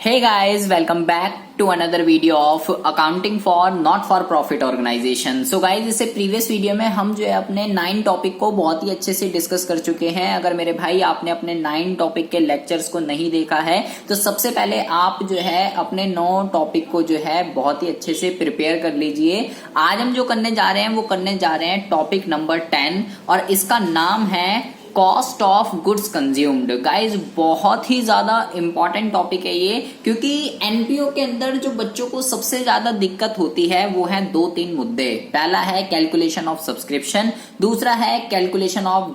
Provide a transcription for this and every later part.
Hey guys, welcome back to another video of accounting for not for profit organization. So guys, इससे previous video में हम जो है अपने 9 टॉपिक को बहुत ही अच्छे से डिस्कस कर चुके हैं। अगर मेरे भाई आपने अपने 9 टॉपिक के लेक्चर्स को नहीं देखा है तो सबसे पहले आप जो है अपने 9 टॉपिक को जो है बहुत ही अच्छे से प्रिपेयर कर लीजिए। आज हम जो करने जा रहे हैं वो करने जा रहे हैं टॉपिक नंबर 10 और इसका नाम है cost of goods consumed. Guys बहुत ही ज्यादा इंपॉर्टेंट टॉपिक है ये, क्योंकि एनपीओ के अंदर जो बच्चों को सबसे ज्यादा दिक्कत होती है वो है 2-3 मुद्दे। पहला है कैलकुलेशन ऑफ सब्सक्रिप्शन, दूसरा है calculation of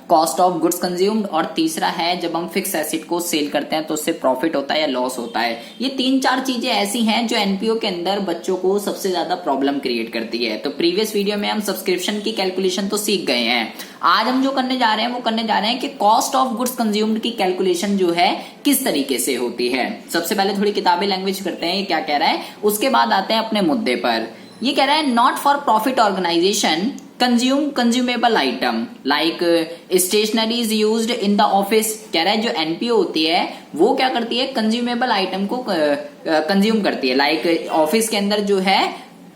cost of goods consumed और तीसरा है जब हम फिक्स एसेट को सेल करते हैं तो उससे प्रॉफिट होता है या लॉस होता है। ये 3-4 चीजें ऐसी हैं जो एनपीओ के अंदर बच्चों को सबसे ज्यादा प्रॉब्लम क्रिएट करती है। तो प्रीवियस वीडियो में हम सब्सक्रिप्शन की कैलकुलेशन तो सीख गए हैं। आज हम जो करने जा रहे हैं वो करने जा रहे हैं कि कॉस्ट ऑफ गुड्स कंज्यूम्ड की कैलकुलेशन जो है किस तरीके से होती है। सबसे पहले थोड़ी किताबी लैंग्वेज करते हैं ये क्या कह रहा है, उसके बाद आते हैं अपने मुद्दे पर। ये कह रहा है not for profit organisation consume consumable item like stationeries used in the office. कह रहा है जो एनपीओ होती है वो क्या करती है, कंज्यूमेबल आइटम को कंज्यूम करती है। लाइक ऑफिस के अंदर जो है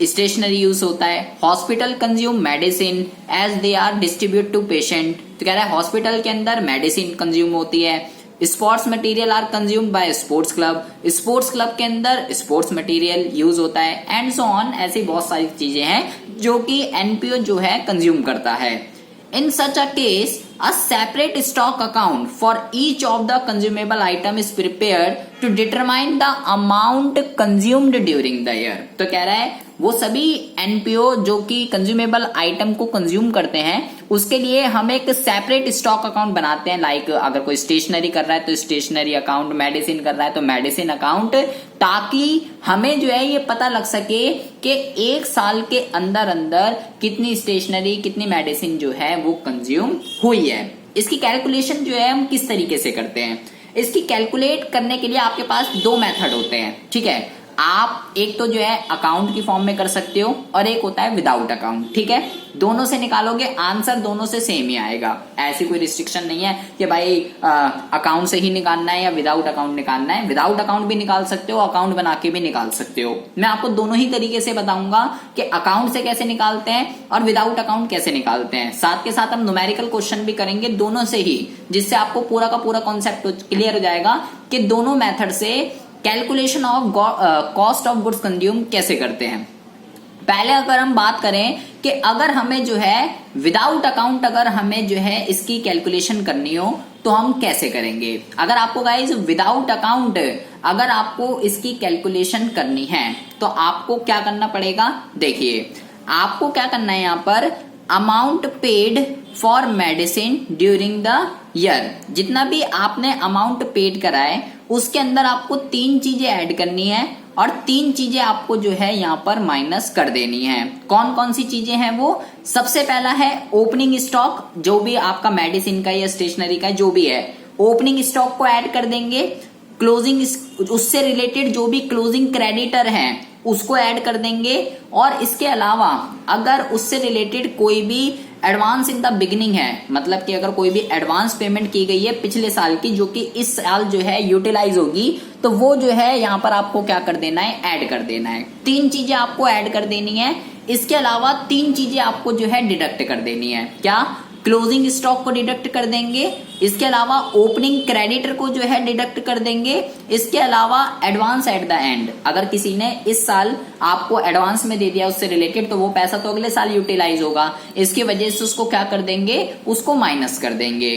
स्टेशनरी यूज होता है, hospital consume medicine as they are distribute to patient. तो कह रहा है हॉस्पिटल के अंदर मेडिसिन कंज्यूम होती है। Sports material are consumed by sports club, sports club के अंदर स्पोर्ट्स मटेरियल यूज होता है एंड सो ऑन। ऐसी बहुत सारी चीजें हैं जो कि एनपीओ जो है कंज्यूम करता है। In such a case, a separate stock account for each of the consumable item is prepared to determine the amount consumed during the year। तो कह रहा है वो सभी एनपीओ जो कि कंज्यूमेबल आइटम को कंज्यूम करते हैं उसके लिए हम एक सेपरेट स्टॉक अकाउंट बनाते हैं। लाइक अगर कोई स्टेशनरी कर रहा है तो स्टेशनरी अकाउंट, मेडिसिन कर रहा है तो मेडिसिन अकाउंट, ताकि हमें जो है ये पता लग सके कि एक साल के अंदर अंदर कितनी स्टेशनरी कितनी मेडिसिन जो है वो कंज्यूम हुई है। इसकी कैलकुलेशन जो है हम किस तरीके से करते हैं, इसकी कैलकुलेट करने के लिए आपके पास 2 मेथड होते हैं। ठीक है, आप एक तो जो है अकाउंट की फॉर्म में कर सकते हो और एक होता है विदाउट अकाउंट। ठीक है, दोनों से निकालोगे आंसर दोनों से सेम ही आएगा। ऐसी कोई रिस्ट्रिक्शन नहीं है कि भाई अकाउंट से ही निकालना है या विदाउट अकाउंट निकालना है। विदाउट अकाउंट भी निकाल सकते हो, अकाउंट बना के भी निकाल सकते हो। मैं आपको दोनों ही तरीके से बताऊंगा कि अकाउंट से कैसे निकालते हैं और विदाउट अकाउंट कैसे निकालते हैं। साथ के साथ हम न्यूमेरिकल क्वेश्चन भी करेंगे दोनों से ही, जिससे आपको पूरा का पूरा कॉन्सेप्ट क्लियर हो जाएगा कि दोनों मेथड से calculation of cost of goods consume कैसे करते हैं। पहले अगर हम बात करें कि अगर हमें जो है विदाउट अकाउंट अगर हमें जो है इसकी कैलकुलेशन करनी हो तो हम कैसे करेंगे। अगर आपको गाइज विदाउट अकाउंट अगर आपको इसकी कैलकुलेशन करनी है तो आपको क्या करना पड़ेगा, देखिए आपको क्या करना है, यहाँ पर amount paid for medicine during the year, जितना भी आपने अमाउंट पेड करा है उसके अंदर आपको 3 चीजें ऐड करनी है और 3 चीजें आपको जो है यहाँ पर माइनस कर देनी है। कौन कौन सी चीजें हैं वो, सबसे पहला है ओपनिंग स्टॉक, जो भी आपका मेडिसिन का या स्टेशनरी का जो भी है ओपनिंग स्टॉक को ऐड कर देंगे। क्लोजिंग, उससे रिलेटेड जो भी क्लोजिंग क्रेडिटर है उसको ऐड कर देंगे। और इसके अलावा अगर उससे रिलेटेड कोई भी एडवांस इन द बिगिनिंग है, मतलब कि अगर कोई भी एडवांस पेमेंट की गई है पिछले साल की जो कि इस साल जो है यूटिलाइज होगी, तो वो जो है यहाँ पर आपको क्या कर देना है, ऐड कर देना है। 3 चीजें आपको ऐड कर देनी है। इसके अलावा 3 चीजें आपको जो है डिडक्ट कर देनी है। क्या, क्लोजिंग स्टॉक को डिडक्ट कर देंगे, इसके अलावा ओपनिंग क्रेडिटर को जो है डिडक्ट कर देंगे, इसके अलावा एडवांस एट द एंड, अगर किसी ने इस साल आपको एडवांस में दे दिया उससे रिलेटेड तो वो पैसा तो अगले साल यूटिलाइज होगा, इसकी वजह से उसको क्या कर देंगे, उसको माइनस कर देंगे।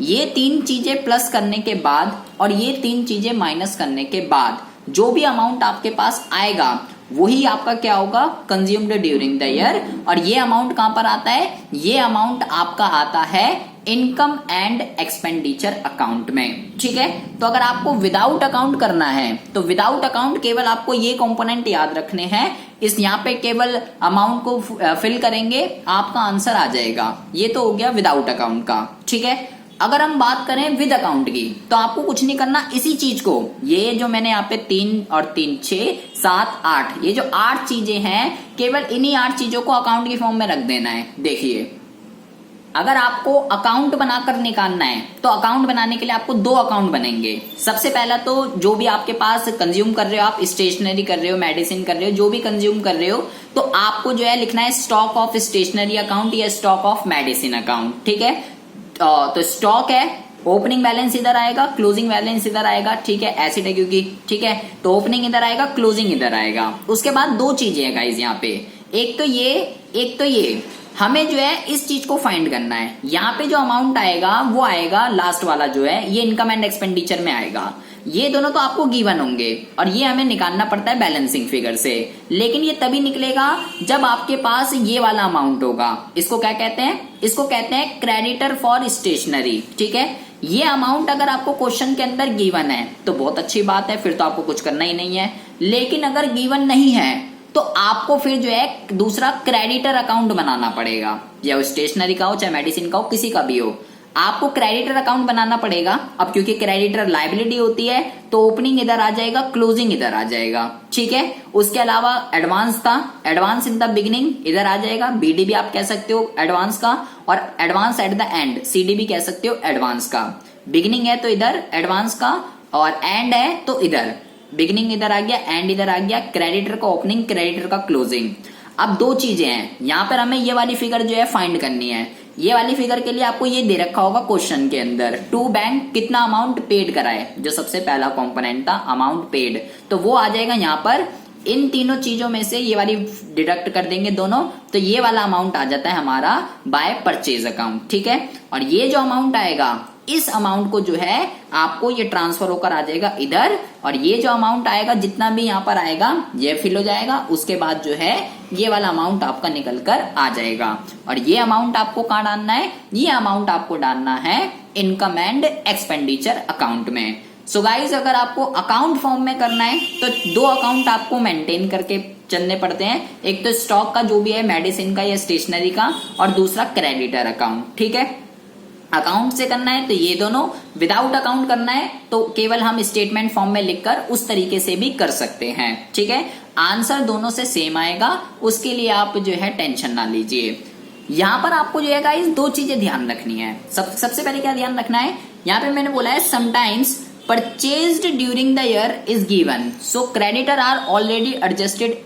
ये 3 चीजें प्लस करने के बाद और ये 3 चीजें माइनस करने के बाद जो भी अमाउंट आपके पास आएगा वही आपका क्या होगा, कंज्यूम्ड ड्यूरिंग द ईयर। और ये अमाउंट कहां पर आता है, ये अमाउंट आपका आता है इनकम एंड एक्सपेंडिचर अकाउंट में। ठीक है, तो अगर आपको विदाउट अकाउंट करना है तो विदाउट अकाउंट केवल आपको ये कंपोनेंट याद रखने हैं। इस यहाँ पे केवल अमाउंट को फिल करेंगे, आपका आंसर आ जाएगा। ये तो हो गया विदाउट अकाउंट का। ठीक है, अगर हम बात करें विद अकाउंट की तो आपको कुछ नहीं करना, इसी चीज को, ये जो मैंने यहाँ पे 3 और 3 6 7 8, ये जो 8 चीजें हैं केवल इन्हीं 8 चीजों को अकाउंट की फॉर्म में रख देना है। देखिए अगर आपको अकाउंट बनाकर निकालना है तो अकाउंट बनाने के लिए आपको दो अकाउंट बनेंगे। सबसे पहला तो जो भी आपके पास कंज्यूम कर रहे हो, आप स्टेशनरी कर रहे हो, मेडिसिन कर रहे हो, जो भी कंज्यूम कर रहे हो, तो आपको जो है लिखना है स्टॉक ऑफ स्टेशनरी अकाउंट या स्टॉक ऑफ मेडिसिन अकाउंट। ठीक है, तो स्टॉक है, ओपनिंग बैलेंस इधर आएगा, क्लोजिंग बैलेंस इधर आएगा। ठीक है, एसिड है क्योंकि, ठीक है, तो ओपनिंग इधर आएगा, क्लोजिंग इधर आएगा। उसके बाद दो चीजें हैं गाइस यहाँ पे, एक तो ये हमें जो है इस चीज को फाइंड करना है। यहाँ पे जो अमाउंट आएगा वो आएगा लास्ट वाला जो है, ये इनकम एंड एक्सपेंडिचर में आएगा। ये दोनों तो आपको गिवन होंगे और ये हमें निकालना पड़ता है बैलेंसिंग फिगर से, लेकिन ये तभी निकलेगा जब आपके पास ये वाला अमाउंट होगा। इसको क्या कहते हैं? इसको कहते हैं क्रेडिटर फॉर स्टेशनरी। ठीक है, ये अमाउंट अगर आपको क्वेश्चन के अंदर गिवन है तो बहुत अच्छी बात है, फिर तो आपको कुछ करना ही नहीं है। लेकिन अगर गिवन नहीं है तो आपको फिर जो है दूसरा क्रेडिटर अकाउंट बनाना पड़ेगा, या स्टेशनरी का हो चाहे मेडिसिन का हो, किसी का भी हो, आपको क्रेडिटर अकाउंट बनाना पड़ेगा। अब क्योंकि क्रेडिटर लायबिलिटी होती है तो ओपनिंग इधर आ जाएगा, क्लोजिंग इधर आ जाएगा। ठीक है, उसके अलावा एडवांस था, एडवांस इन द बिगिनिंग इधर आ जाएगा, बीडी भी आप कह सकते हो एडवांस का, और advance at the end CD भी कह सकते हो एडवांस का। बिगिनिंग है तो इधर एडवांस का, और एंड है तो इधर बिगिनिंग इधर आ गया, एंड इधर आ गया, क्रेडिटर का ओपनिंग, क्रेडिटर का क्लोजिंग। अब दो चीजें हैं यहाँ पर, हमें ये वाली फिगर जो है फाइंड करनी है। ये वाली फिगर के लिए आपको ये दे रखा होगा क्वेश्चन के अंदर, टू बैंक कितना अमाउंट पेड कराए, जो सबसे पहला कंपोनेंट था अमाउंट पेड, तो वो आ जाएगा यहाँ पर। इन तीनों चीजों में से ये वाली डिडक्ट कर देंगे दोनों, तो ये वाला अमाउंट आ जाता है हमारा बाय परचेज अकाउंट। ठीक है, और ये जो अमाउंट आएगा, इस अमाउंट को जो है आपको ये ट्रांसफर होकर आ जाएगा इधर, और ये जो अमाउंट आएगा जितना भी यहाँ पर आएगा ये फिल हो जाएगा। उसके बाद जो है ये वाला अमाउंट आपका निकल कर आ जाएगा, और ये अमाउंट आपको कहाँ डालना है? ये अमाउंट आपको डालना है इनकम एंड एक्सपेंडिचर अकाउंट में। सो गाइज, अगर आपको अकाउंट फॉर्म में करना है तो दो अकाउंट आपको मेंटेन करके चलने पड़ते हैं, एक तो स्टॉक का जो भी है मेडिसिन का या स्टेशनरी का, और दूसरा क्रेडिटर अकाउंट। ठीक है, अकाउंट से करना है तो ये दोनों, विदाउट अकाउंट करना है तो केवल हम स्टेटमेंट फॉर्म में लिखकर उस तरीके से भी कर सकते हैं। ठीक है, आंसर दोनों से सेम आएगा, उसके लिए आप जो है टेंशन ना लीजिए। यहाँ पर आपको जो है गाइस दो चीजें ध्यान रखनी है। सबसे पहले क्या ध्यान रखना है, यहाँ पे मैंने बोला है sometimes purchased during the year is given, so creditor are already adjusted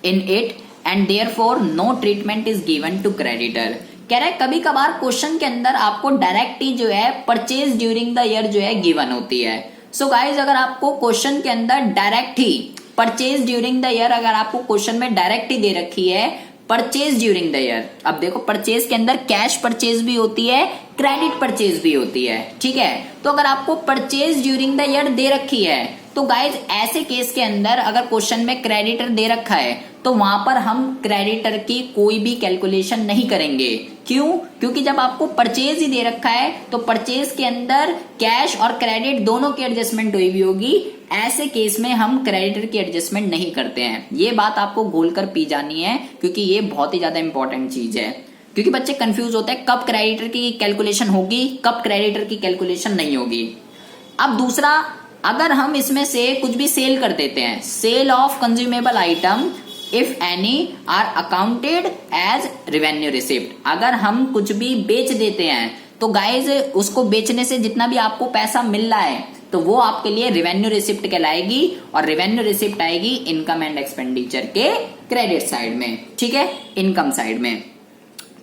in it and therefore no treatment is given to creditor. कह रहा है कभी कभार क्वेश्चन के अंदर आपको डायरेक्ट ही जो है परचेज ड्यूरिंग द ईयर जो है गिवन होती है। सो गाइज, अगर आपको क्वेश्चन के अंदर direct he purchase during the year, अगर आपको क्वेश्चन में डायरेक्ट ही दे रखी है परचेज ड्यूरिंग द ईयर, अब देखो परचेज के अंदर कैश परचेज भी होती है, क्रेडिट परचेज भी होती है। ठीक है, तो अगर आपको परचेज ड्यूरिंग द ईयर दे रखी है तो गाइज ऐसे केस के अंदर अगर क्वेश्चन में क्रेडिटर दे रखा है तो वहां पर हम क्रेडिटर की कोई भी कैलकुलेशन नहीं करेंगे। क्यों? क्योंकि जब आपको परचेज ही दे रखा है तो परचेज के अंदर कैश और क्रेडिट दोनों की एडजस्टमेंट हुई भी होगी, ऐसे केस में हम क्रेडिटर की एडजस्टमेंट नहीं करते हैं। ये बात आपको घोल कर पी जानी है, क्योंकि ये बहुत ही ज्यादा इंपॉर्टेंट चीज है। क्योंकि बच्चे कंफ्यूज होते हैं कब क्रेडिटर की कैलकुलेशन होगी, कब क्रेडिटर की कैलकुलेशन नहीं होगी। अब दूसरा, अगर हम इसमें से कुछ भी सेल कर देते हैं, sale of consumable item if any are accounted as revenue receipt, अगर हम कुछ भी बेच देते हैं तो गाइज उसको बेचने से जितना भी आपको पैसा मिल रहा है तो वो आपके लिए रेवेन्यू रिसिप्ट कहलाएगी, और रेवेन्यू रिसिप्ट आएगी इनकम एंड एक्सपेंडिचर के क्रेडिट साइड में। ठीक है, इनकम साइड में।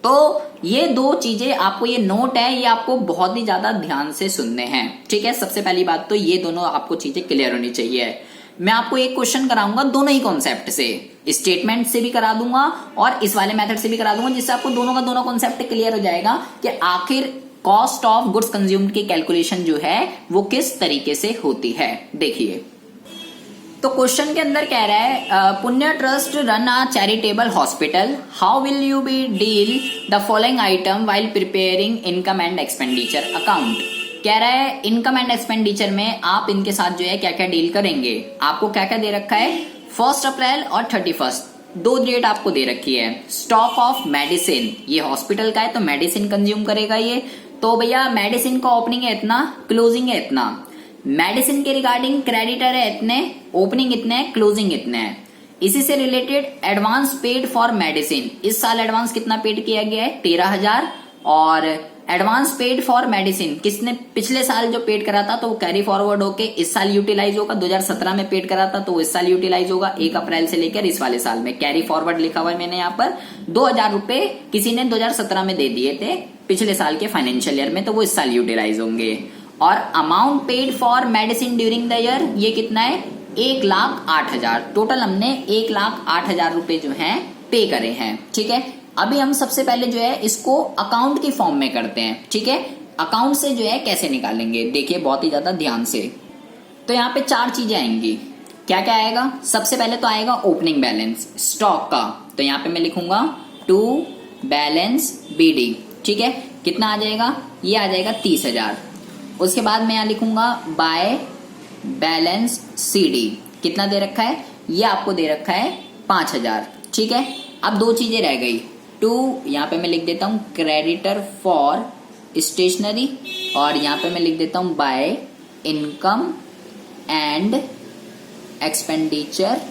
तो ये दो चीजें आपको, ये नोट है, ये आपको बहुत ही ज्यादा ध्यान से सुनने हैं। ठीक है, सबसे पहली बात तो ये दोनों आपको चीजें क्लियर होनी चाहिए। मैं आपको एक क्वेश्चन कराऊंगा दोनों ही कॉन्सेप्ट से, स्टेटमेंट से भी करा दूंगा और इस वाले मेथड से भी करा दूंगा, जिससे आपको दोनों का दोनों कॉन्सेप्ट क्लियर हो जाएगा कि आखिर कॉस्ट ऑफ गुड्स कंज्यूम्ड की कैलकुलेशन जो है वो किस तरीके से होती है। देखिए, तो क्वेश्चन के अंदर कह रहा है Punya trust run a charitable hospital, how will you be deal the following item while preparing income and expenditure account. कह रहा है इनकम एंड एक्सपेंडिचर में आप इनके साथ जो है क्या क्या डील करेंगे। आपको क्या क्या दे रखा है, 1 अप्रैल और 31, दो डेट आपको दे रखी है। स्टॉक ऑफ मेडिसिन, ये हॉस्पिटल का है तो मेडिसिन कंज्यूम करेगा ये, तो भैया मेडिसिन का ओपनिंग है इतना, क्लोजिंग है इतना। मेडिसिन के रिगार्डिंग क्रेडिटर है इतने, ओपनिंग इतने, क्लोजिंग इतने है। इसी से related advance paid for medicine, इस साल एडवांस कितना पेड किया गया है, 13,000। और एडवांस पेड फॉर मेडिसिन किसने पिछले साल जो पेड करा था तो वो कैरी फॉरवर्ड होके इस साल यूटिलाइज होगा। 2017 में पेड करा था तो वो इस साल यूटिलाइज होगा 1 अप्रैल से लेकर इस वाले साल में। कैरी फॉरवर्ड लिखा हुआ है मैंने यहाँ पर। 2000 रुपए किसी ने 2017 में दे दिए थे पिछले साल के फाइनेंशियल ईयर में, तो वो इस साल यूटिलाइज होंगे। और amount paid for medicine during the year ये कितना है, 1,08,000। टोटल हमने 1,08,000 रुपए जो है पे करे हैं। ठीक है, अभी हम सबसे पहले जो है इसको अकाउंट की फॉर्म में करते हैं। ठीक है, अकाउंट से जो है कैसे निकालेंगे, देखिए बहुत ही ज्यादा ध्यान से। तो यहाँ पे 4 चीजें आएंगी। क्या क्या आएगा, सबसे पहले तो आएगा ओपनिंग बैलेंस स्टॉक का। तो यहाँ पे मैं लिखूंगा टू बैलेंस BD। ठीक है, कितना आ जाएगा, ये आ जाएगा 30,000। उसके बाद मैं यहाँ लिखूंगा बाय बैलेंस CD। कितना दे रखा है, ये आपको दे रखा है 5,000। ठीक है, अब 2 चीजें रह गई। टू यहाँ पे मैं लिख देता हूं क्रेडिटर फॉर स्टेशनरी, और यहाँ पे मैं लिख देता हूं by income and expenditure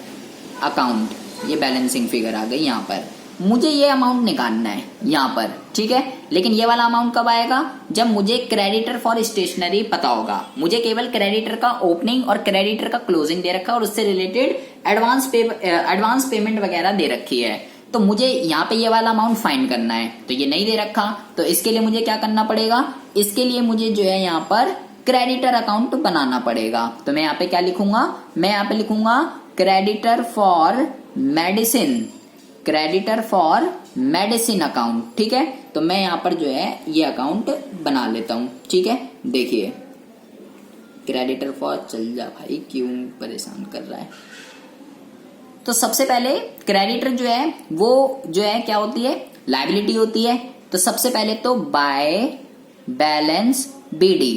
account. ये बैलेंसिंग फिगर आ गई यहाँ पर। मुझे ये अमाउंट निकालना है यहाँ पर। ठीक है, लेकिन ये वाला अमाउंट कब आएगा, जब मुझे क्रेडिटर फॉर स्टेशनरी पता होगा। मुझे केवल क्रेडिटर का ओपनिंग और क्रेडिटर का क्लोजिंग दे रखा है और उससे रिलेटेड एडवांस पेमेंट वगैरह दे रखी है। तो मुझे यहाँ पे ये वाला अमाउंट फाइंड करना है, तो ये नहीं दे रखा। तो इसके लिए मुझे क्या करना पड़ेगा, इसके लिए मुझे जो है यहाँ पर क्रेडिटर अकाउंट बनाना पड़ेगा। तो मैं यहाँ पे क्या लिखूंगा, मैं यहाँ पे लिखूंगा creditor for medicine, creditor for medicine account. ठीक है, तो मैं यहाँ पर जो है ये अकाउंट बना लेता हूं। ठीक है, देखिए क्रेडिटर फॉर, चल जा भाई क्यों परेशान कर रहा है। तो सबसे पहले क्रेडिटर जो है वो जो है क्या होती है, लायबिलिटी होती है। तो सबसे पहले तो by balance BD,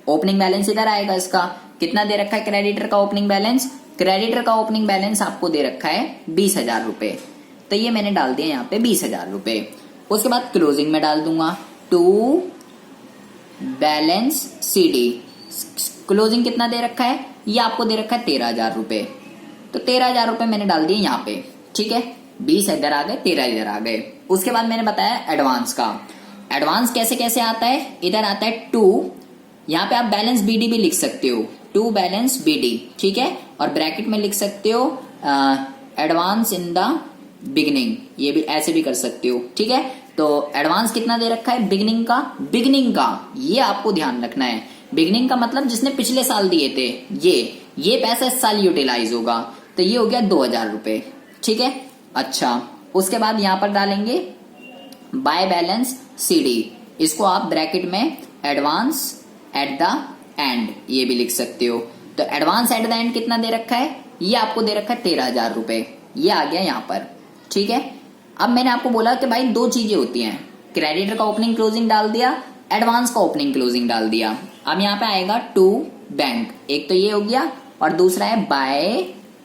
opening balance इधर आएगा। इसका कितना दे रखा है क्रेडिटर का ओपनिंग बैलेंस, क्रेडिटर का ओपनिंग बैलेंस आपको दे रखा है 20,000 रुपए। तो ये मैंने डाल दिया यहाँ पे 20,000 रुपए। उसके बाद क्लोजिंग में डाल दूंगा टू बैलेंस CD। क्लोजिंग कितना दे रखा है, ये आपको दे रखा है 13,000 रुपए। तो 13,000 रुपए मैंने डाल दिए यहाँ पे। ठीक है, 20 इधर आ गए, 13 इधर आ गए। उसके बाद मैंने बताया एडवांस का। एडवांस कैसे कैसे आता है, इधर आता है टू, यहाँ पे आप बैलेंस BD भी लिख सकते हो, टू बैलेंस BD। ठीक है, और ब्रैकेट में लिख सकते हो एडवांस इन द बिगनिंग, ये भी ऐसे भी कर सकते हो। ठीक है, तो एडवांस कितना दे रखा है बिगनिंग का ये आपको ध्यान रखना है। बिगनिंग का मतलब जिसने पिछले साल दिए थे, ये पैसा इस साल यूटिलाइज होगा। तो ये हो गया 2,000 रुपए। ठीक है, अच्छा उसके बाद यहां पर डालेंगे बाय बैलेंस CD। इसको आप ब्रैकेट में एडवांस एट द एंड ये भी लिख सकते हो। तो एडवांस एट द एंड कितना दे रखा है, ये आपको दे रखा है 13,000 रुपए। ये आ गया यहाँ पर। ठीक है, अब मैंने आपको बोला कि भाई 2 चीजें होती हैं, क्रेडिटर का ओपनिंग क्लोजिंग डाल दिया, एडवांस का ओपनिंग क्लोजिंग डाल दिया। अब यहाँ पे आएगा टू बैंक, एक तो ये हो गया और दूसरा है बाय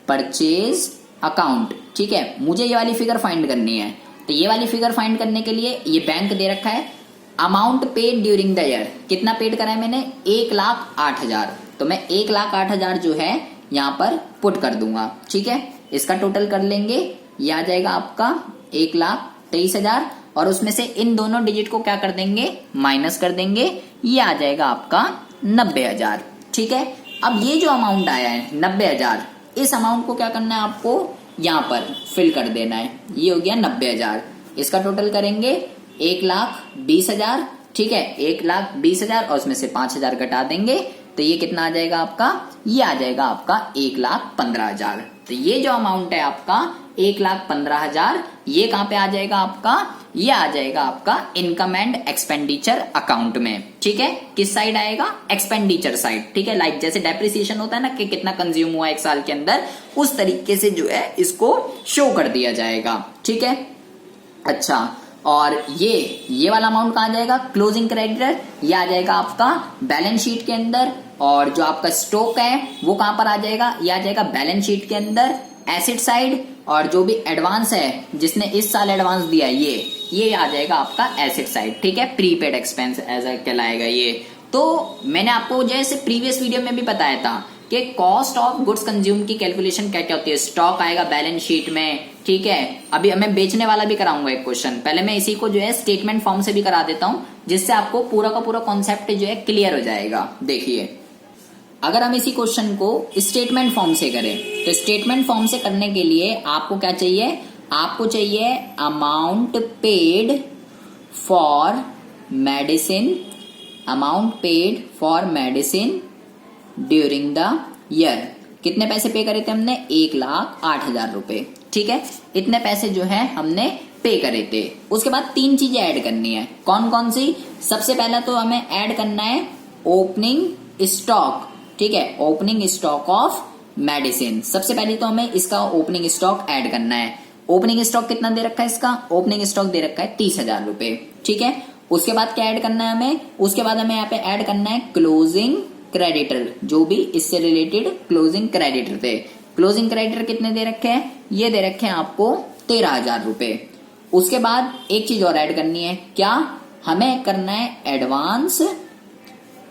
परचेज अकाउंट। ठीक है, मुझे ये वाली फिगर फाइंड करनी है। तो ये वाली फिगर फाइंड करने के लिए ये बैंक दे रखा है amount paid during the year. कितना पेड करा है मैंने, 1,08,000। तो मैं 1,08,000 जो है यहाँ पर पुट कर दूंगा। ठीक है, इसका टोटल कर लेंगे, ये आ जाएगा आपका 1,23,000 और उसमें से इन दोनों डिजिट को क्या कर देंगे, माइनस कर देंगे। ये आ जाएगा आपका 90,000। ठीक है, अब ये जो अमाउंट आया है 90,000, इस अमाउंट को क्या करना है आपको यहाँ पर फिल कर देना है। ये हो गया 90,000। इसका टोटल करेंगे 1,20,000। ठीक है, 1,20,000 और उसमें से 5,000 घटा देंगे तो ये कितना आ जाएगा आपका, ये आ जाएगा आपका 1,15,000। तो ये जो अमाउंट है आपका 1,15,000, ये कहां पे आ जाएगा आपका, ये आ जाएगा आपका इनकम एंड एक्सपेंडिचर अकाउंट में। ठीक है, किस साइड आएगा, एक्सपेंडिचर साइड। ठीक है, लाइक जैसे डेप्रिसिएशन होता है ना कि कितना कंज्यूम हुआ एक साल के अंदर, उस तरीके से जो है इसको शो कर दिया जाएगा। ठीक है, अच्छा और ये वाला अमाउंट कहाँ जाएगा, क्लोजिंग क्रेडिटर, ये आ जाएगा आपका बैलेंस शीट के अंदर। और जो आपका स्टॉक है वो कहां पर आ जाएगा, ये आ जाएगा बैलेंस शीट के अंदर एसेट साइड। और जो भी एडवांस है जिसने इस साल एडवांस दिया है ये आ जाएगा आपका एसेट साइड। ठीक है, प्रीपेड एक्सपेंस ऐसा कहलाएगा ये। तो मैंने आपको जैसे प्रीवियस वीडियो में भी बताया था कि कॉस्ट ऑफ गुड्स कंज्यूम की कैलकुलेशन क्या क्या होती है। स्टॉक आएगा बैलेंस शीट में, ठीक है। अभी मैं बेचने वाला भी कराऊंगा एक क्वेश्चन, पहले मैं इसी को जो है स्टेटमेंट फॉर्म से भी करा देता हूं, जिससे आपको पूरा का पूरा कॉन्सेप्ट जो है क्लियर हो जाएगा। देखिए, अगर हम इसी क्वेश्चन को स्टेटमेंट फॉर्म से करें, तो स्टेटमेंट फॉर्म से करने के लिए आपको क्या चाहिए, आपको चाहिए amount paid for medicine, amount paid for medicine during the year. कितने पैसे पे करे थे हमने, 1,08,000 रुपए, ठीक है। इतने पैसे जो है हमने पे करे थे। उसके बाद 3 चीजें ऐड करनी है। कौन कौन सी, सबसे पहला तो हमें ऐड करना है ओपनिंग स्टॉक, ठीक है, ओपनिंग स्टॉक ऑफ मेडिसिन। सबसे पहले तो हमें इसका ओपनिंग स्टॉक ऐड करना है। ओपनिंग स्टॉक कितना दे रखा है, इसका ओपनिंग स्टॉक दे रखा है 30,000 रुपए, ठीक है। उसके बाद क्या ऐड करना है हमें, उसके बाद हमें यहाँ पे ऐड करना है क्लोजिंग क्रेडिटर, जो भी इससे रिलेटेड क्लोजिंग क्रेडिटर थे। क्लोजिंग क्रेडिटर कितने दे रखे हैं, ये दे रखे हैं आपको 13,000 रुपए। उसके बाद एक चीज और ऐड करनी है, क्या, हमें करना है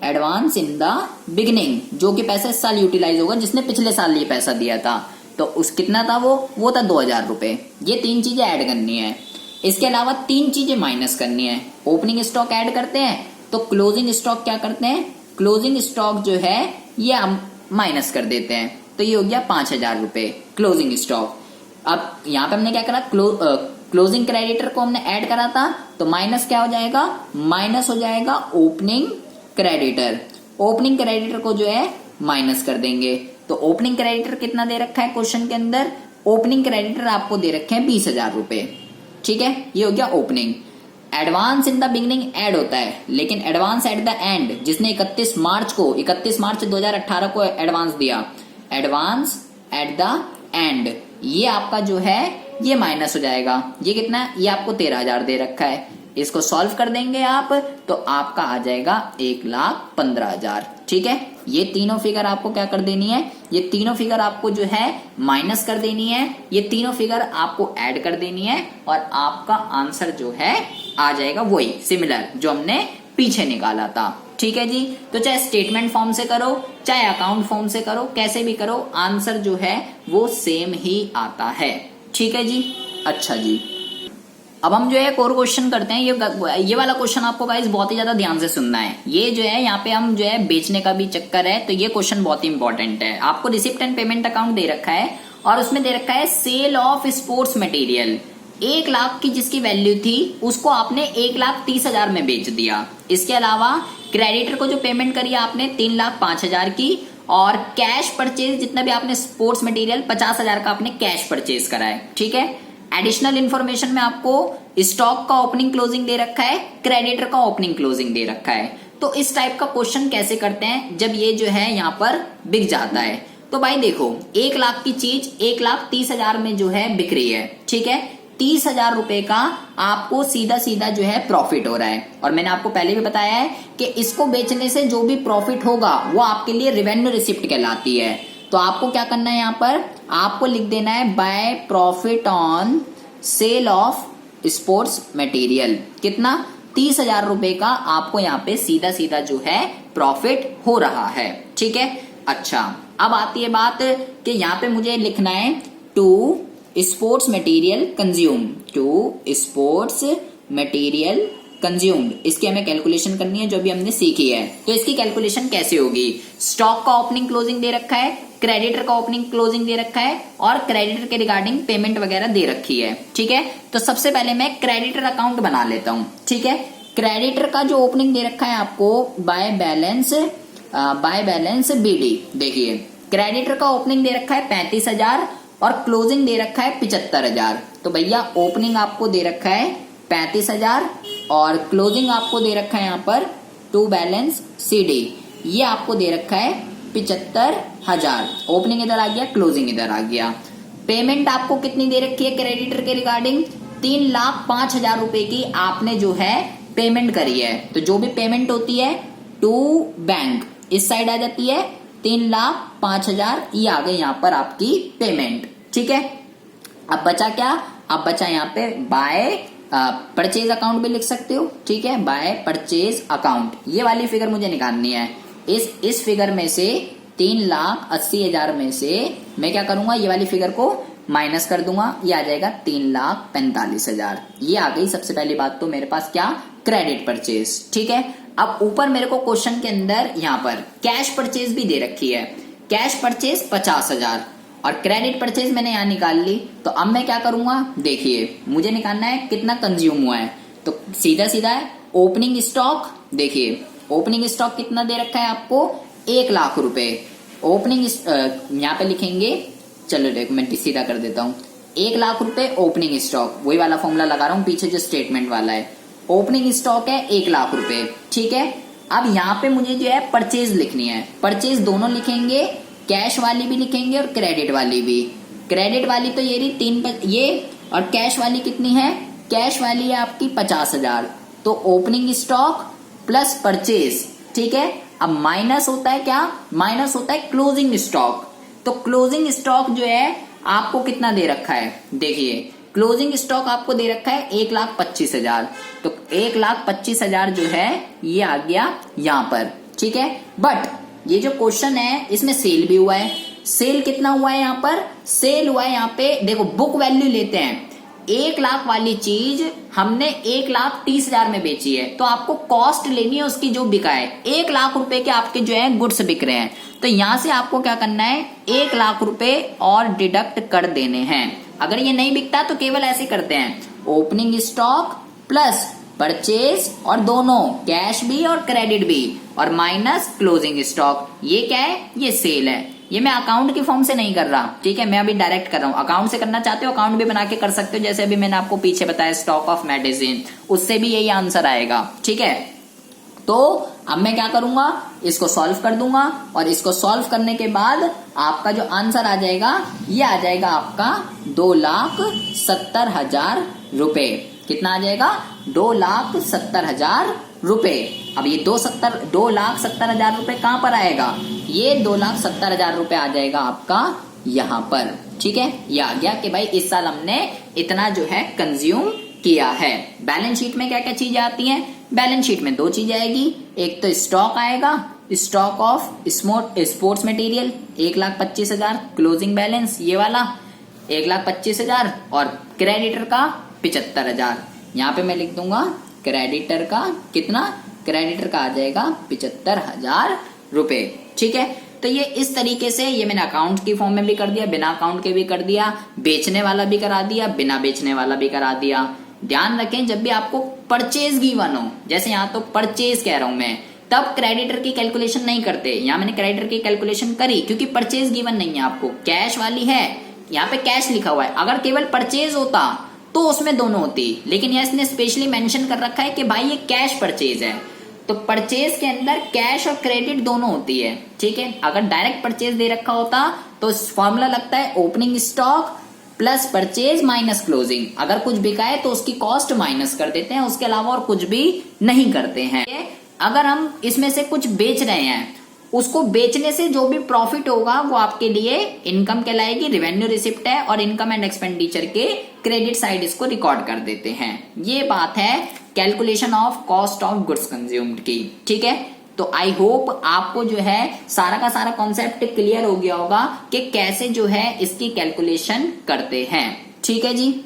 एडवांस इन द बिगिनिंग, जो कि पैसा इस साल यूटिलाइज होगा, जिसने पिछले साल ये पैसा दिया था, तो उस कितना था वो था 2,000 रुपए। ये 3 चीजें ऐड करनी है। इसके अलावा 3 चीजें माइनस करनी है। ओपनिंग स्टॉक ऐड करते हैं तो क्लोजिंग स्टॉक क्या करते हैं, क्लोजिंग स्टॉक जो है ये हम माइनस कर देते हैं, तो ये हो गया 5,000 रुपए क्लोजिंग स्टॉक। अब यहाँ पे हमने क्या करा, क्लोजिंग क्रेडिटर को हमने ऐड करा था, तो माइनस क्या हो जाएगा, माइनस हो जाएगा ओपनिंग क्रेडिटर। ओपनिंग क्रेडिटर को जो है माइनस कर देंगे। तो ओपनिंग क्रेडिटर कितना दे रखा है क्वेश्चन के अंदर, ओपनिंग क्रेडिटर आपको दे रखे हैं 20,000 रुपए, ठीक है। ये हो गया opening. Advance in the beginning add होता है, लेकिन एडवांस एट द एंड, जिसने 31 मार्च 2018 को एडवांस दिया, एडवांस एट द एंड, ये आपका जो है ये माइनस हो जाएगा। ये कितना है, ये आपको 13,000 दे रखा है। इसको सॉल्व कर देंगे आप, तो आपका आ जाएगा 1,15,000, ठीक है। ये तीनों फिगर आपको क्या कर देनी है, ये तीनों फिगर आपको जो है माइनस कर देनी है, ये तीनों फिगर आपको ऐड कर देनी है, और आपका आंसर जो है आ जाएगा वही सिमिलर जो हमने पीछे निकाला था, ठीक है जी। तो चाहे स्टेटमेंट फॉर्म से करो, चाहे अकाउंट फॉर्म से करो, कैसे भी करो, आंसर जो है वो सेम ही आता है, ठीक है जी। अच्छा जी, अब हम जो है एक और क्वेश्चन करते हैं। ये वाला क्वेश्चन आपको गाइस बहुत ही ज्यादा ध्यान से सुनना है। ये जो है यहाँ पे हम जो है बेचने का भी चक्कर है, तो ये क्वेश्चन बहुत ही इंपॉर्टेंट है। आपको रिसिप्ट एंड पेमेंट अकाउंट दे रखा है, और उसमें दे रखा है सेल ऑफ स्पोर्ट्स मटेरियल। 1,00,000 की जिसकी वैल्यू थी, उसको आपने 1,30,000 में बेच दिया। इसके अलावा क्रेडिटर को जो पेमेंट करी आपने 3,05,000 की, और कैश परचेज जितना भी आपने स्पोर्ट्स मटेरियल 50,000 का आपने कैश परचेज करा है, ठीक है। एडिशनल इन्फॉर्मेशन में आपको स्टॉक का ओपनिंग क्लोजिंग दे रखा है, क्रेडिटर का ओपनिंग क्लोजिंग दे रखा है। तो इस टाइप का क्वेश्चन कैसे करते हैं जब ये जो है यहाँ पर बिक जाता है। तो भाई देखो, 1,00,000 की चीज 1,30,000 में जो है बिक रही है, ठीक है। 30,000 रुपए का आपको सीधा सीधा जो है प्रॉफिट हो रहा है। और मैंने आपको पहले भी बताया है कि इसको बेचने से जो भी प्रॉफिट होगा वो आपके लिए रेवेन्यू रिसिप्ट कहलाती है। तो आपको क्या करना है, यहाँ पर आपको लिख देना है by profit on sale of sports material. कितना, 30,000 रुपए का आपको यहाँ पे सीधा सीधा जो है प्रॉफिट हो रहा है, ठीक है। अच्छा, अब आती है बात कि यहाँ पे मुझे लिखना है to sports material consume, to sports material consumed. इसकी हमें कैलकुलेशन करनी है जो भी हमने सीखी है। तो इसकी कैलकुलेशन कैसे होगी, स्टॉक का ओपनिंग क्लोजिंग दे रखा है, क्रेडिटर का ओपनिंग क्लोजिंग दे रखा है, और क्रेडिटर के रिगार्डिंग पेमेंट वगैरह दे रखी है, ठीक है। तो सबसे पहले मैं क्रेडिटर अकाउंट बना लेता हूं, ठीक है। क्रेडिटर का जो ओपनिंग दे रखा है आपको बाय बैलेंस बीडी। देखिए, क्रेडिटर का ओपनिंग दे रखा है 35,000 और क्लोजिंग दे रखा है 75,000। तो भैया ओपनिंग आपको दे रखा है 35,000 और क्लोजिंग आपको दे रखा है यहाँ पर टू बैलेंस सीडी, ये आपको दे रखा है 75,000। ओपनिंग इधर आ गया, क्लोजिंग इधर आ गया। पेमेंट आपको कितनी दे रखी है क्रेडिटर के रिगार्डिंग, 3,05,000 रुपए की आपने जो है पेमेंट करी है। तो जो भी पेमेंट होती है टू बैंक इस साइड आ जाती है, 3,05,000 ये आ गई यहाँ पर आपकी पेमेंट, ठीक है। अब बचा क्या, अब बचा यहाँ पे बाय परचेज अकाउंट भी लिख सकते हो, ठीक है। बाय परचेज अकाउंट, ये वाली फिगर मुझे निकालनी है। इस फिगर में से 3,80,000 में से मैं क्या करूंगा, ये वाली फिगर को माइनस कर दूंगा, ये आ जाएगा 3,45,000। ये आ गई सबसे पहली बात तो मेरे पास क्या, क्रेडिट परचेज। ठीक है, अब ऊपर मेरे को क्वेश्चन के अंदर यहाँ पर कैश परचेज भी दे रखी है। कैश परचेज 50,000 और क्रेडिट परचेज मैंने यहाँ निकाल ली। तो अब मैं क्या करूंगा, देखिए मुझे निकालना है कितना कंज्यूम हुआ है। तो सीधा सीधा है ओपनिंग स्टॉक। देखिए ओपनिंग स्टॉक कितना दे रखा है आपको, 1 लाख रुपए। ओपनिंग यहाँ पे लिखेंगे, चलो देखो मैं सीधा कर देता हूँ, 1 लाख रुपए ओपनिंग स्टॉक। वही वाला फॉर्मूला लगा रहा हूँ पीछे जो स्टेटमेंट वाला है। ओपनिंग स्टॉक है 1 लाख रुपए। ठीक है, अब यहाँ पे मुझे जो है परचेज लिखनी है। परचेज दोनों लिखेंगे, कैश वाली भी लिखेंगे और क्रेडिट वाली भी। क्रेडिट वाली तो ये रही 3 ये, और कैश वाली कितनी है, कैश वाली है आपकी 50,000। तो ओपनिंग स्टॉक प्लस परचेज। ठीक है, अब माइनस होता है क्या, माइनस होता है क्लोजिंग स्टॉक। तो क्लोजिंग स्टॉक जो है आपको कितना दे रखा है, देखिए क्लोजिंग स्टॉक आपको दे रखा है 1,25,000। तो 1,25,000 जो है ये आ गया यहाँ पर। ठीक है, बट ये जो क्वेश्चन है इसमें सेल भी हुआ है। सेल कितना हुआ है यहाँ पर, सेल हुआ है यहाँ पे देखो, बुक वैल्यू लेते हैं। 1 लाख वाली चीज हमने 1,30,000 में बेची है, तो आपको कॉस्ट लेनी है उसकी जो बिका है। 1 लाख रुपए के आपके जो है गुड्स बिक रहे हैं, तो यहां से आपको क्या करना है, 1 लाख रुपए और डिडक्ट कर देने हैं। अगर ये नहीं बिकता तो केवल ऐसे करते हैं, ओपनिंग स्टॉक प्लस परचेज और दोनों कैश भी और क्रेडिट भी, और माइनस क्लोजिंग स्टॉक। ये क्या है, ये सेल है। ये मैं अकाउंट की फॉर्म से नहीं कर रहा, ठीक है, मैं अभी डायरेक्ट कर रहा हूं। अकाउंट से करना चाहते हो अकाउंट भी बना के कर सकते हो, जैसे अभी मैंने आपको पीछे बताया स्टॉक ऑफ मेडिसिन, उससे भी यही आंसर आएगा। ठीक है, तो अब मैं क्या करूंगा, इसको सॉल्व कर दूंगा, और इसको सॉल्व करने के बाद आपका जो आंसर आ जाएगा ये आ जाएगा आपका 2,70,000 रुपए। कितना आ जाएगा, 2,70,000 रुपए। अब ये 2,70,000 रुपए कहां पर आएगा, ये 2,70,000 रुपए आ जाएगा आपका यहाँ पर। ठीक है, ये आ गया कि भाई इस साल हमने इतना जो है कंज्यूम किया है। बैलेंस शीट में क्या क्या चीजें आती हैं, बैलेंस शीट में 2 चीजें आएगी। एक तो स्टॉक आएगा, stock of sports material 1,25,000, closing balance ये वाला 1,25,000, और क्रेडिटर का 75,000। यहाँ पे मैं लिख दूंगा क्रेडिटर का कितना, क्रेडिटर का आ जाएगा 75,000 रुपए। ठीक है, तो ये इस तरीके से ये मैंने अकाउंट की फॉर्म में भी कर दिया, बिना अकाउंट के भी कर दिया, बेचने वाला भी करा दिया, बिना बेचने वाला भी करा दिया। ध्यान रखें जब भी आपको परचेज गिवन हो, जैसे यहाँ तो परचेज कह रहा हूं मैं, तब क्रेडिटर की कैलकुलेशन नहीं करते। यहाँ मैंने क्रेडिटर की कैलकुलेशन करी क्योंकि परचेज गिवन नहीं है आपको, कैश वाली है, यहाँ पे कैश लिखा हुआ है। अगर केवल परचेज होता तो उसमें दोनों होती, लेकिन यहाँ इसने स्पेशली मेंशन कर रखा है कि भाई ये कैश परचेज है, तो परचेज के अंदर कैश और क्रेडिट दोनों होती है। ठीक है, अगर डायरेक्ट परचेज दे रखा होता तो फॉर्मूला लगता है opening stock plus purchase minus closing. अगर कुछ बिका है तो उसकी कॉस्ट माइनस कर देते हैं, उसके अलावा और कुछ भी नहीं करते हैं। अगर हम इसमें से कुछ बेच रहे हैं, उसको बेचने से जो भी प्रॉफिट होगा वो आपके लिए इनकम कहलाएगी, रेवेन्यू रिसिप्ट है, और इनकम एंड एक्सपेंडिचर के क्रेडिट साइड इसको रिकॉर्ड कर देते हैं। ये बात है calculation of cost of goods consumed की। ठीक है, तो आई होप आपको जो है सारा का सारा कॉन्सेप्ट क्लियर हो गया होगा कि कैसे जो है इसकी कैलकुलेशन करते हैं। ठीक है जी,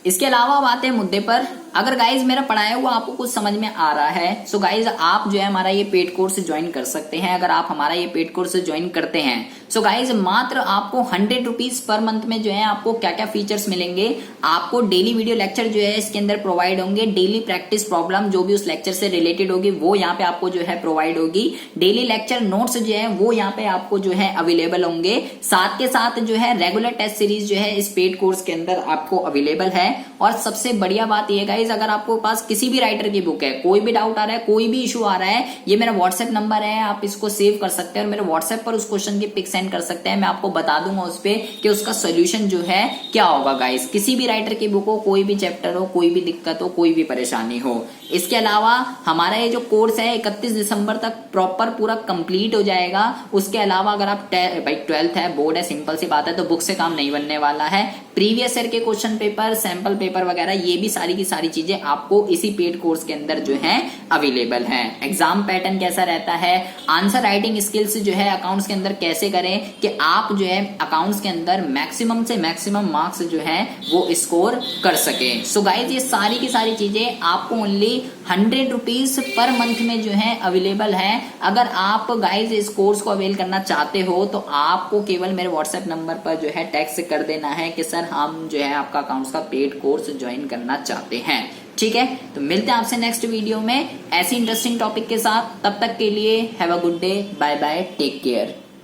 इसके अलावा बात है मुद्दे पर, अगर गाइज मेरा पढ़ाया हुआ आपको कुछ समझ में आ रहा है, सो गाइज आप जो है हमारा ये पेड कोर्स ज्वाइन कर सकते हैं। अगर आप हमारा ये पेड कोर्स ज्वाइन करते हैं, सो गाइज मात्र आपको 100 रुपीज पर मंथ में जो है आपको क्या क्या फीचर्स मिलेंगे, आपको डेली वीडियो लेक्चर जो है इसके अंदर प्रोवाइड होंगे, डेली प्रैक्टिस प्रॉब्लम जो भी उस लेक्चर से रिलेटेड होगी वो यहाँ पे आपको जो है प्रोवाइड होगी, डेली लेक्चर नोट्स जो है वो यहाँ पे आपको जो है अवेलेबल होंगे। साथ के साथ जो है रेगुलर टेस्ट सीरीज जो है इस पेड कोर्स के अंदर आपको अवेलेबल है। और सबसे बढ़िया बात यह गाइज, अगर आपको पास किसी भी राइटर की बुक है, कोई भी डाउट आ रहा है, कोई भी इशू आ रहा है, ये मेरा व्हाट्सएप नंबर है, आप इसको सेव कर सकते हैं और मेरे व्हाट्सएप पर उस क्वेश्चन की पिक सेंड कर सकते हैं। मैं आपको बता दूंगा उस पे कि उसका सोल्यूशन जो है क्या होगा। गाइज किसी भी राइटर की बुक हो, कोई भी चैप्टर हो, कोई भी दिक्कत हो, कोई भी परेशानी हो। इसके अलावा हमारा ये जो कोर्स है 31 दिसंबर तक प्रॉपर पूरा कंप्लीट हो जाएगा। उसके अलावा अगर आप भाई 12th है, बोर्ड है, सिंपल सी बात है, तो बुक से काम नहीं बनने वाला है। प्रीवियस ईयर के क्वेश्चन पेपर, सैंपल पेपर वगैरह, ये भी सारी की सारी चीजें आपको इसी पेड कोर्स के अंदर जो है अवेलेबल है। एग्जाम पैटर्न कैसा रहता है, आंसर राइटिंग स्किल्स जो है अकाउंट्स के अंदर कैसे करें, है कि आप जो है अकाउंट्स के अंदर मैक्सिमम से मैक्सिमम मार्क्स जो है वो स्कोर कर सके। सो गाइज ये सारी की सारी चीजें आपको ओनली 100 रुपीज पर मंथ में जो है अवेलेबल है। अगर आप गाइज इस कोर्स को अवेल करना चाहते हो तो आपको केवल मेरे व्हाट्सएप नंबर पर जो है टेक्स्ट कर देना है कि सर हम जो है आपका अकाउंट्स का पेड कोर्स ज्वाइन करना चाहते हैं। ठीक है, तो मिलते हैं आपसे नेक्स्ट वीडियो में ऐसी इंटरेस्टिंग टॉपिक के साथ। तब तक के लिए have a good day, bye bye, take care.